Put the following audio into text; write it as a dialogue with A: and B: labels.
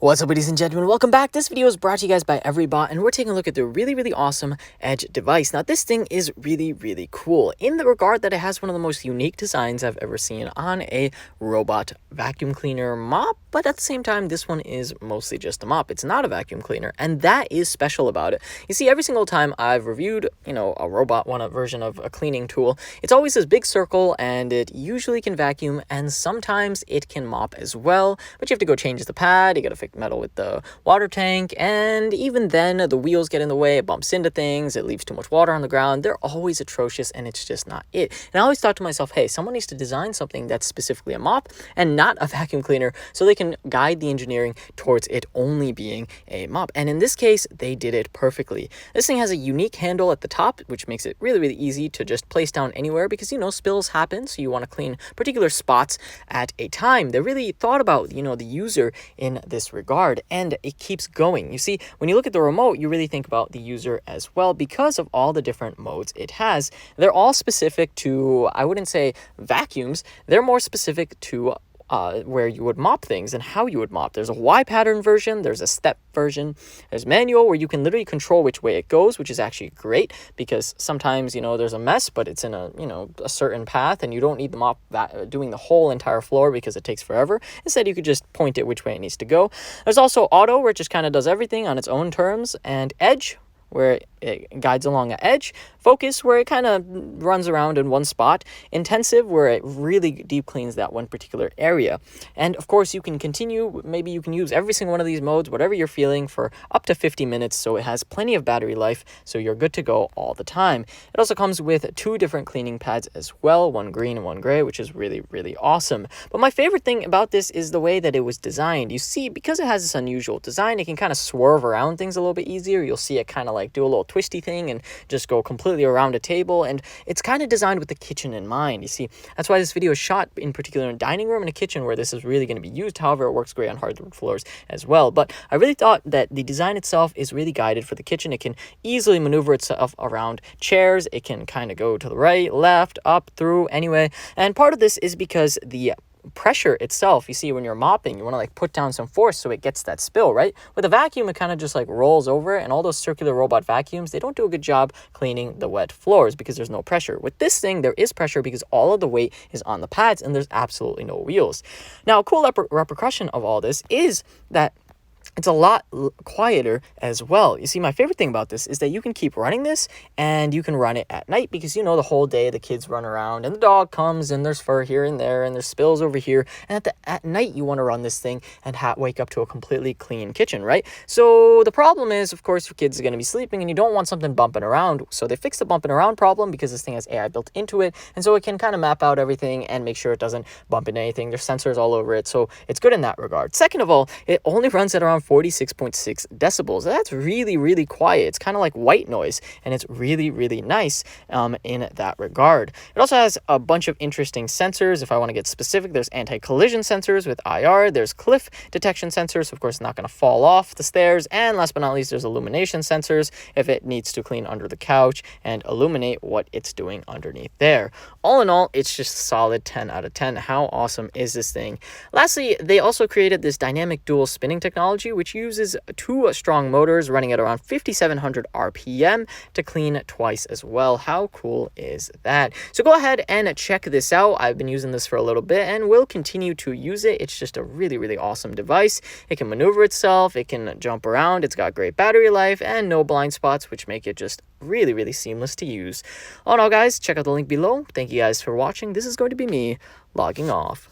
A: What's up, ladies and gentlemen? Welcome back. This video is brought to you guys by EVERYBOT, and we're taking a look at the really awesome Edge device. Now, this thing is really cool in the regard that it has one of the most unique designs I've ever seen on a robot vacuum cleaner mop, but at the same time, this one is mostly just a mop. It's not a vacuum cleaner, and that is special about it. You see, every single time I've reviewed, a robot version of a cleaning tool, it's always this big circle, and it usually can vacuum, and sometimes it can mop as well, but you have to go change the pad, you gotta fix metal with the water tank, and even then the wheels get in the way, it bumps into things, it leaves too much water on the ground. They're always atrocious, and it's just not it. And I always thought to myself, hey, someone needs to design something that's specifically a mop and not a vacuum cleaner, so they can guide the engineering towards it only being a mop. And in this case, they did it perfectly. This thing has a unique handle at the top, which makes it really easy to just place down anywhere, because spills happen, so you want to clean particular spots at a time. They really thought about the user in this regard, and it keeps going. You see, when you look at the remote, you really think about the user as well, because of all the different modes it has. They're all specific to, I wouldn't say vacuums, they're more specific to where you would mop things and how you would mop. There's a Y pattern version, there's a step version, there's manual, where you can literally control which way it goes, which is actually great, because sometimes there's a mess, but it's in a a certain path, and you don't need the mop doing the whole entire floor because it takes forever. Instead, you could just point it which way it needs to go. There's also auto, where it just kind of does everything on its own terms, and edge, where it guides along an edge, focus, where it kind of runs around in one spot, intensive, where it really deep cleans that one particular area. And of course, you can continue, maybe you can use every single one of these modes, whatever you're feeling, for up to 50 minutes, so it has plenty of battery life, so you're good to go all the time. It also comes with 2 different cleaning pads as well, one green and one gray, which is really awesome. But my favorite thing about this is the way that it was designed. You see, because it has this unusual design, it can kind of swerve around things a little bit easier. You'll see it kind of like do a little twisty thing and just go completely around a table, and it's kind of designed with the kitchen in mind. You see, that's why this video is shot in particular in a dining room and a kitchen, where this is really going to be used. However, it works great on hardwood floors as well. But I really thought that the design itself is really guided for the kitchen. It can easily maneuver itself around chairs. It can kind of go to the right, left, up, through, anyway. And part of this is because the pressure itself, you see, when you're mopping, you want to put down some force so it gets that spill, right? With a vacuum, it kind of just rolls over, and all those circular robot vacuums, they don't do a good job cleaning the wet floors because there's no pressure. With this thing, there is pressure because all of the weight is on the pads, and there's absolutely no wheels. Now, a cool repercussion of all this is that it's a lot quieter as well. You see, my favorite thing about this is that you can keep running this, and you can run it at night, because the whole day the kids run around and the dog comes and there's fur here and there and there's spills over here, and at night you want to run this thing and wake up to a completely clean kitchen, right? So the problem is, of course, your kids are going to be sleeping, and you don't want something bumping around. So they fixed the bumping around problem, because this thing has AI built into it, and so it can kind of map out everything and make sure it doesn't bump into anything. There's sensors all over it, so it's good in that regard. Second of all, it only runs at around 46.6 decibels. That's really quiet. It's kind of like white noise, and it's really nice in that regard. It also has a bunch of interesting sensors. If I want to get specific, there's anti-collision sensors with IR, there's cliff detection sensors, so of course it's not going to fall off the stairs, and last but not least, there's illumination sensors if it needs to clean under the couch and illuminate what it's doing underneath there. All in all, it's just solid 10 out of 10. How awesome is this thing? Lastly, they also created this dynamic dual spinning technology, which uses 2 strong motors running at around 5,700 RPM to clean twice as well. How cool is that? So go ahead and check this out. I've been using this for a little bit and will continue to use it. It's just a really awesome device. It can maneuver itself, it can jump around, it's got great battery life and no blind spots, which make it just really seamless to use. All in all, guys, check out the link below. Thank you guys for watching. This is going to be me logging off.